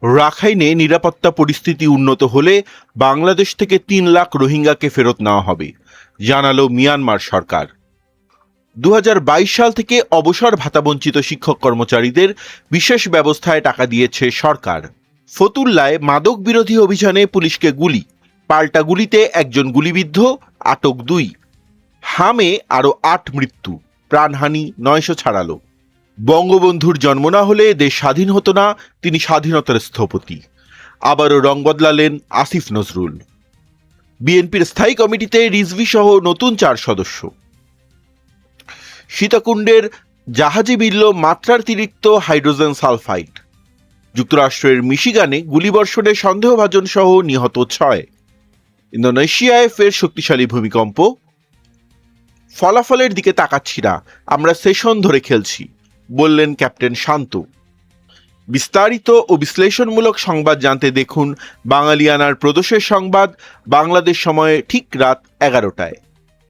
রাখাইনে নিরাপত্তা পরিস্থিতি উন্নত হলে বাংলাদেশ থেকে ৩ লাখ রোহিঙ্গাকে ফেরত নেওয়া হবে, জানালো মিয়ানমার সরকার। ২০২২ সাল থেকে অবসর ভাতাবঞ্চিত শিক্ষক কর্মচারীদের বিশেষ ব্যবস্থায় টাকা দিয়েছে সরকার। ফতুল্লায় মাদক বিরোধী অভিযানে পুলিশকে গুলি, পাল্টা গুলিতে একজন গুলিবিদ্ধ, আটক ২। হামে আরও ৮ মৃত্যু, প্রাণহানি ৯০০ ছাড়ালো। বঙ্গবন্ধুর জন্ম না হলে দেশ স্বাধীন হতো না, তিনি স্বাধীনতার স্থপতি। আবারও রং বদলালেন আসিফ নজরুল। বিএনপির স্থায়ী কমিটিতে রিজভী সহ নতুন ৪ সদস্য। সীতাকুণ্ডের জাহাজে মিলল মাত্রাতিরিক্ত হাইড্রোজেন সালফাইড। যুক্তরাষ্ট্রের মিশিগানে গুলিবর্ষণে সন্দেহভাজন সহ নিহত ৬। ইন্দোনেশিয়ায় ফের শক্তিশালী ভূমিকম্প। ফলাফলের দিকে তাকাচ্ছি না, আমরা সেশন ধরে খেলছি, বললেন ক্যাপ্টেন শান্ত। বিস্তারিত ও বিশ্লেষণমূলক সংবাদ জানতে দেখুন বাঙালিয়ানার প্রদোষের সংবাদ, বাংলাদেশ সময়ে ঠিক রাত ১১টায়।